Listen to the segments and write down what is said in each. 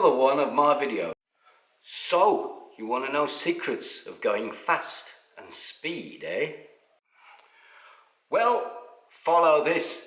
another one of my videos. So, you want to know secrets of going fast and speed, eh? Well, follow this,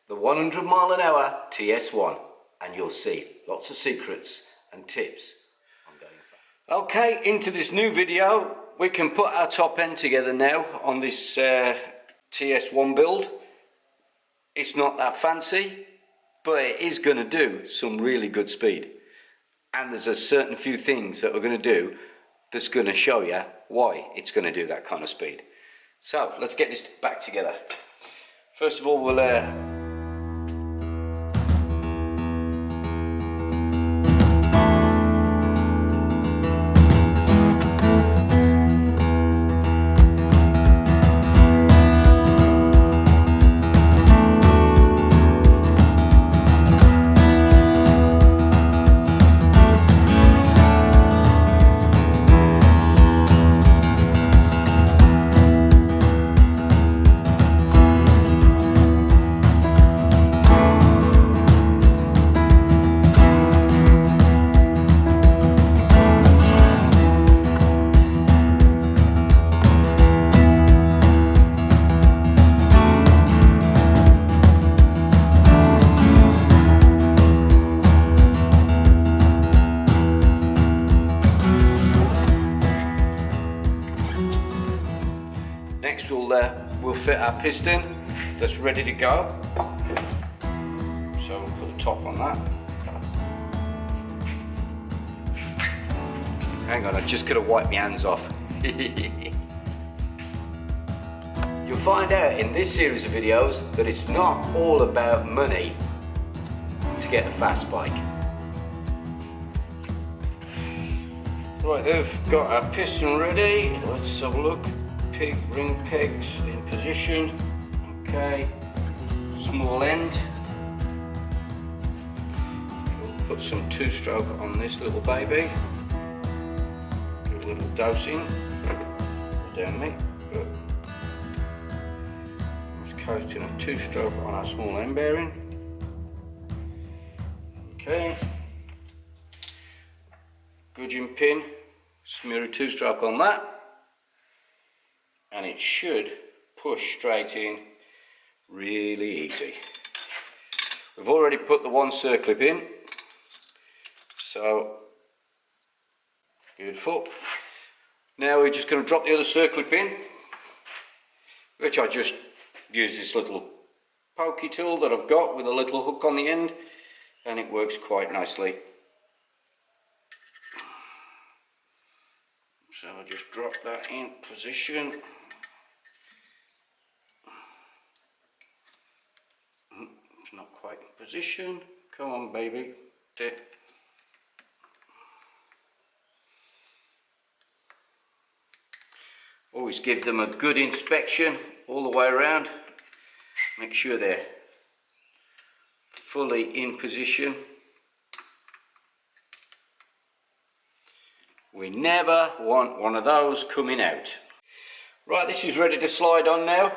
the 100 mile an hour TS1, and you'll see lots of secrets and tips on going fast. Okay, into this new video. We can put our top end together now on this TS1 build. It's not that fancy, but it is going to do some really good speed. And there's a certain few things that we're going to do that's going to show you why it's going to do that kind of speed. So let's get this back together. First of all, we'll we'll fit our piston that's ready to go. So we'll put the top on that. Hang on, I just gotta wipe my hands off. You'll find out in this series of videos that it's not all about money to get a fast bike. Right, we've got our piston ready. Let's have a look. Ring pegs in position. Okay, small end. We'll put some two-stroke on this little baby. Do a little dosing. Down me. Good. Just coasting a two-stroke on our small end bearing. Okay. Gudgeon pin. Smear a two-stroke on that. And it should push straight in really easy. We've already put the one circlip in, so beautiful. Now we're just going to drop the other circlip in, which I just use this little pokey tool that I've got with a little hook on the end, and it works quite nicely. So I'll just drop that in position. It's not quite in position. Come on, baby. That's it. Always give them a good inspection all the way around. Make sure they're fully in position. We never want one of those coming out. Right, this is ready to slide on now.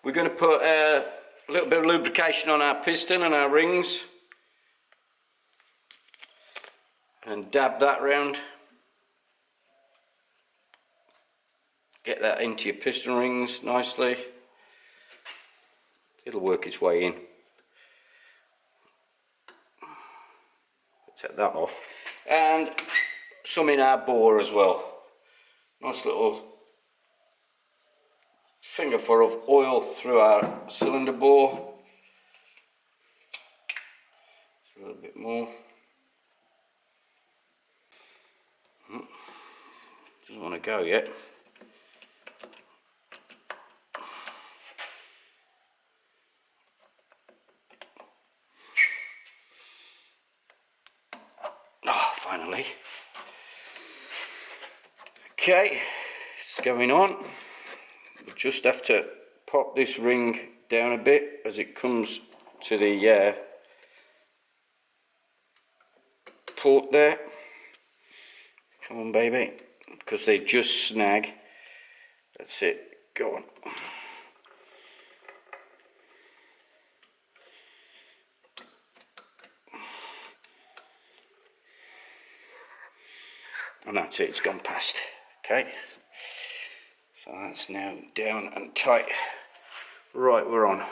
We're going to put a little bit of lubrication on our piston and our rings. And dab that round. Get that into your piston rings nicely. It'll work its way in. Take that off. And some in our bore as well. Nice little fingerful of oil through our cylinder bore. A little bit more. Doesn't want to go yet. Ah, finally. Okay, it's going on. We just have to pop this ring down a bit as it comes to the port there. Come on, baby, because they just snag. That's it, go on. And that's it, it's gone past. Okay, so that's now down and tight. Right, we're on.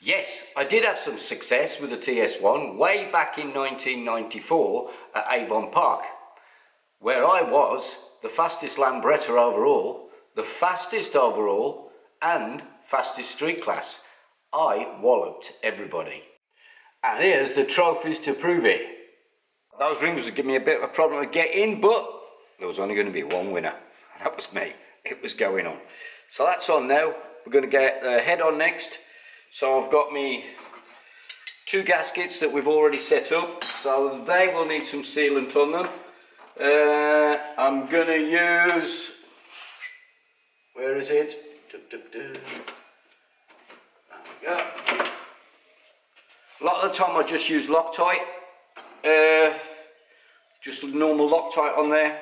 Yes, I did have some success with the TS1 way back in 1994 at Avon Park, where I was the fastest Lambretta overall, the fastest overall, and fastest street class. I walloped everybody. And here's the trophies to prove it. Those rings would give me a bit of a problem to get in, but there was only going to be one winner. That was me. It was going on. So that's on now. We're going to get the head on next. So I've got me 2 gaskets that we've already set up. So they will need some sealant on them. I'm going to use... Where is it? There we go. A lot of the time I just use Loctite. Just normal Loctite on there.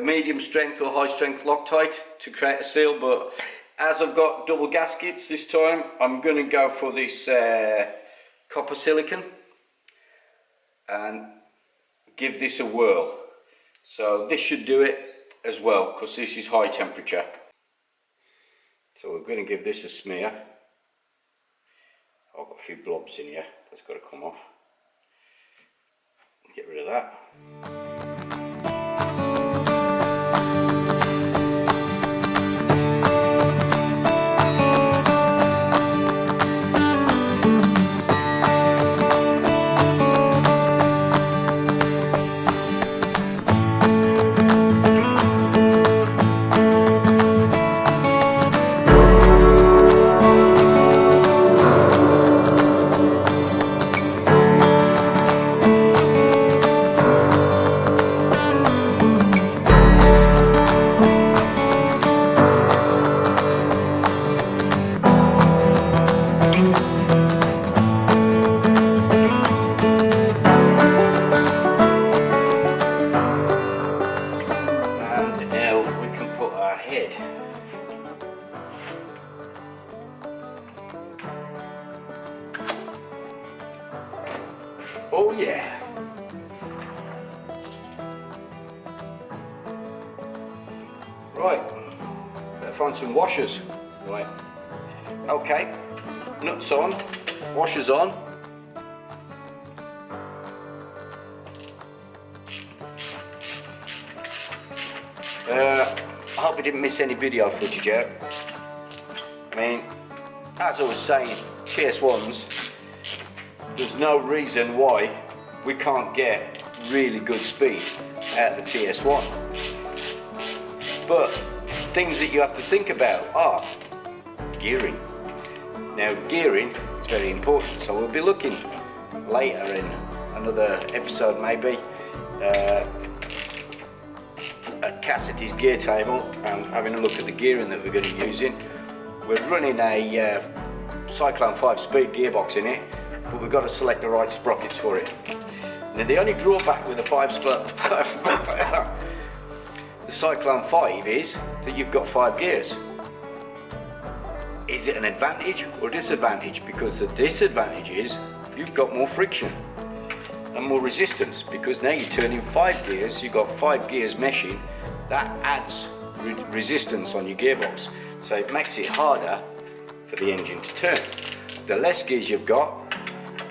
Medium strength or high strength Loctite to create a seal, but as I've got double gaskets this time, I'm going to go for this copper silicon and give this a whirl. So this should do it as well, because this is high temperature. So we're going to give this a smear. I've got a few blobs in here, that's got to come off. Get rid of that. Oh yeah. Right, better find some washers. Right. Okay, nuts on, washers on. I hope I didn't miss any video footage out. I mean, as I was saying, TS1s, there's no reason why we can't get really good speed out of the TS1. But things that you have to think about are gearing. Now gearing is very important, so we'll be looking later in another episode maybe at Cassidy's gear table and having a look at the gearing that we're going to be using. We're running a Cyclone 5-speed gearbox in it, but we've got to select the right sprockets for it. Now the only drawback with the the Cyclone 5 is that you've got 5 gears. Is it an advantage or disadvantage? Because the disadvantage is you've got more friction and more resistance, because now you're turning 5 gears, you've got 5 gears meshing, that adds resistance on your gearbox, so it makes it harder for the engine to turn. The less gears you've got,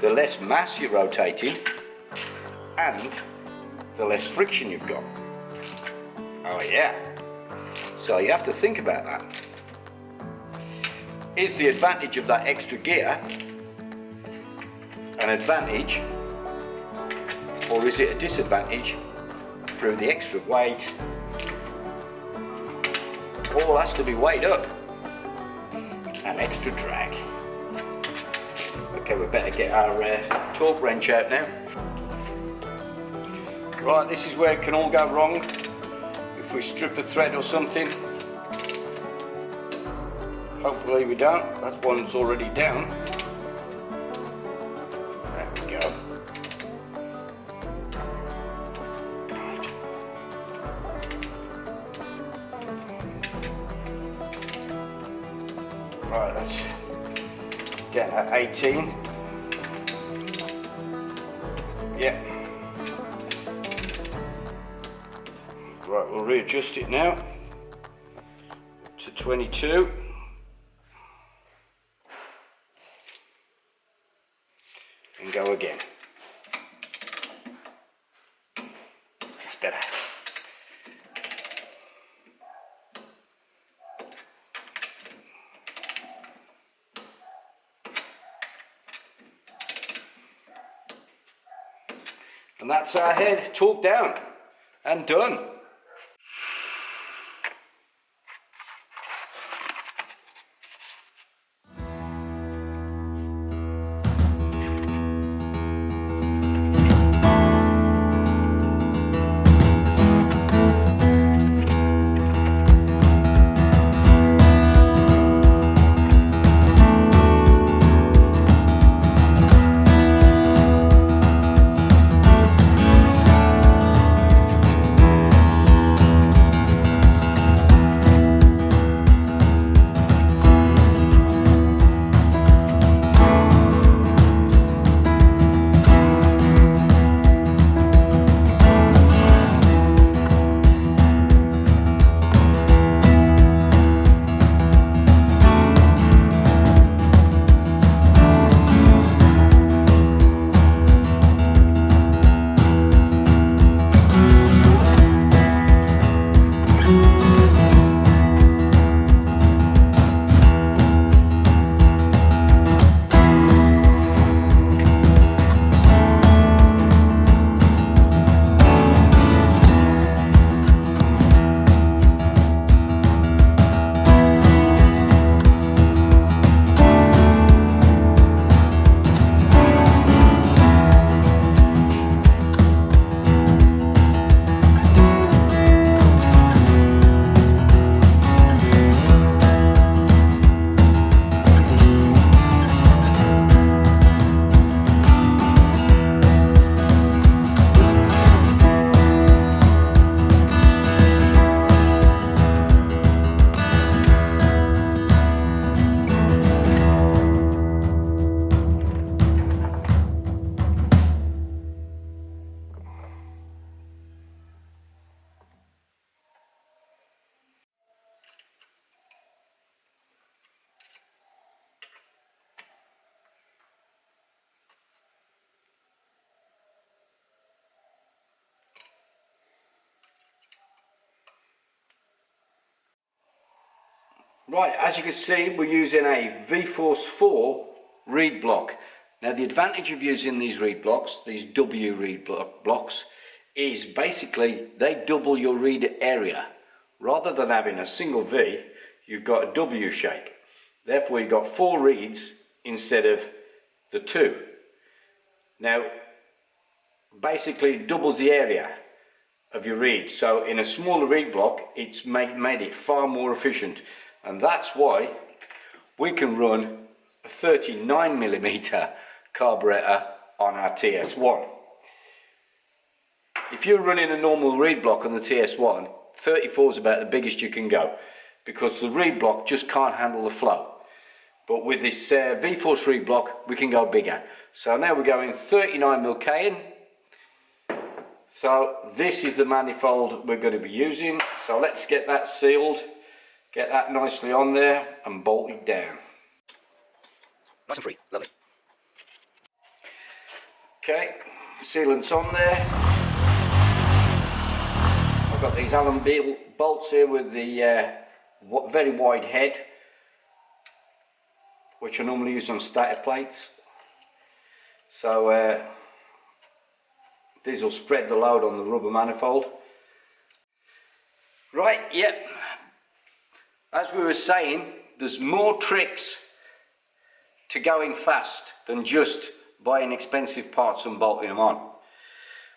the less mass you're rotating, and the less friction you've got. Oh yeah, so you have to think about that. Is the advantage of that extra gear an advantage, or is it a disadvantage through the extra weight? All has to be weighed up. And extra drag. Okay, we better get our torque wrench out now. Right, this is where it can all go wrong. If we strip a thread or something. Hopefully we don't. That one's already down. There we go. Right, get at 18. Yeah. Right, we'll readjust it now to 22. And go again. That's better. And that's our head torqued down and done. Right, as you can see, we're using a V-Force 4 reed block. Now the advantage of using these reed blocks, these W reed blocks, is basically they double your reed area. Rather than having a single V, you've got a W shape. Therefore you've got 4 reeds instead of the 2. Now, basically it doubles the area of your reed. So in a smaller reed block, it's made it far more efficient. And that's why we can run a 39mm carburetor on our TS1. If you're running a normal reed block on the TS1, 34 is about the biggest you can go, because the reed block just can't handle the flow. But with this V-Force reed block, we can go bigger. So now we're going 39mm K in. So this is the manifold we're going to be using. So let's get that sealed. Get that nicely on there and bolt it down. Nice and free, lovely. Okay, sealant's on there. I've got these Allen bolts here with the very wide head, which I normally use on starter plates. So these will spread the load on the rubber manifold. Right, yep. As we were saying, there's more tricks to going fast than just buying expensive parts and bolting them on.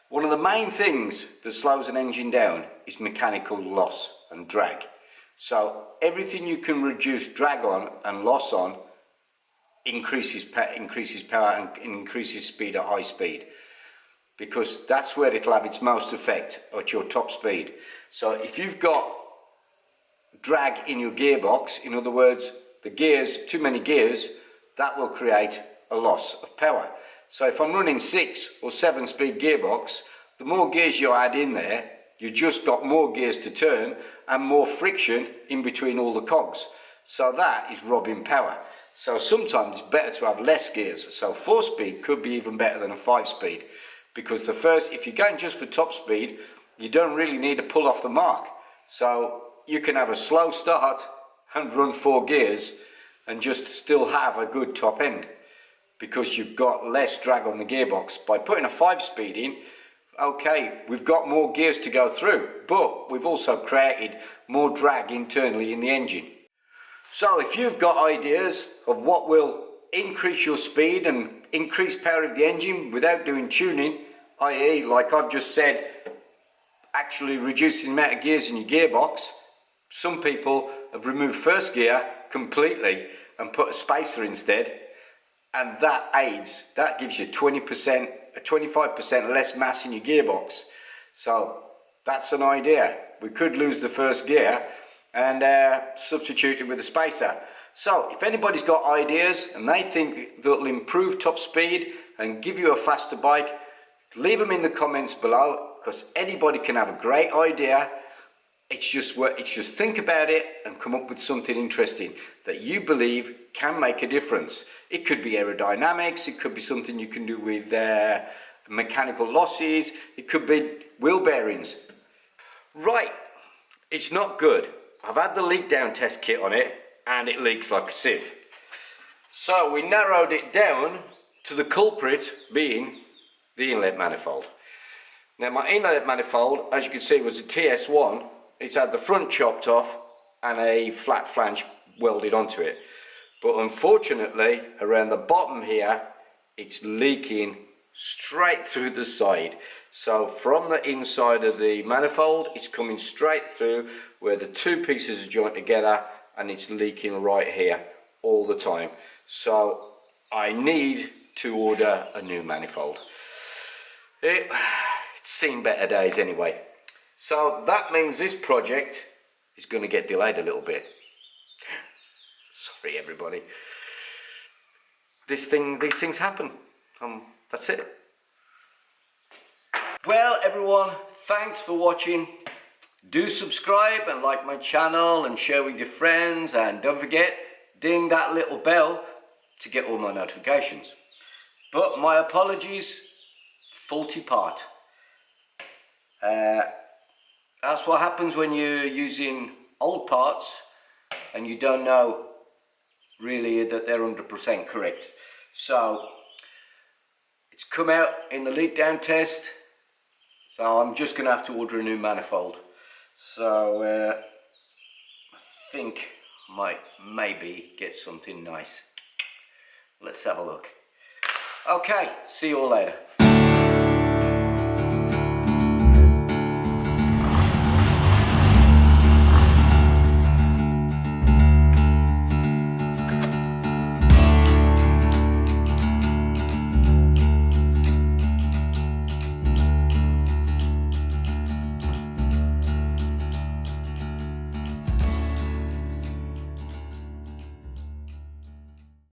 One of the main things that slows an engine down is mechanical loss and drag. So everything you can reduce drag on and loss on increases power and increases speed at high speed, because that's where it'll have its most effect at your top speed. So if you've got drag in your gearbox, in other words, the gears, too many gears, that will create a loss of power. So if I'm running 6 or 7 speed gearbox, the more gears you add in there, you just got more gears to turn and more friction in between all the cogs. So that is robbing power. So sometimes it's better to have less gears. So 4 speed could be even better than a 5 speed, because if you're going just for top speed, you don't really need to pull off the mark. So you can have a slow start and run 4 gears and just still have a good top end, because you've got less drag on the gearbox. By putting a 5 speed in, okay, we've got more gears to go through, but we've also created more drag internally in the engine. So if you've got ideas of what will increase your speed and increase power of the engine without doing tuning, i.e. like I've just said, actually reducing the amount of gears in your gearbox, some people have removed first gear completely and put a spacer instead, and that gives you 20%, 25% less mass in your gearbox. So that's an idea. We could lose the first gear and substitute it with a spacer. So if anybody's got ideas and they think that'll improve top speed and give you a faster bike, leave them in the comments below, because anybody can have a great idea. It's just think about it and come up with something interesting that you believe can make a difference. It could be aerodynamics, it could be something you can do with mechanical losses, it could be wheel bearings. Right, it's not good. I've had the leak down test kit on it and it leaks like a sieve. So we narrowed it down to the culprit being the inlet manifold. Now my inlet manifold, as you can see, was a TS1. It's had the front chopped off and a flat flange welded onto it. But unfortunately, around the bottom here, it's leaking straight through the side. So from the inside of the manifold, it's coming straight through where the two pieces are joined together, and it's leaking right here all the time. So I need to order a new manifold. It's seen better days anyway. So that means this project is going to get delayed a little bit. Sorry everybody. These things happen. That's it. Well everyone, thanks for watching. Do subscribe and like my channel and share with your friends, and don't forget, ding that little bell to get all my notifications. But my apologies, faulty part. That's what happens when you're using old parts and you don't know really that they're 100% correct. So it's come out in the leak down test, so I'm just going to have to order a new manifold. So I think I might maybe get something nice. Let's have a look. Okay, see you all later.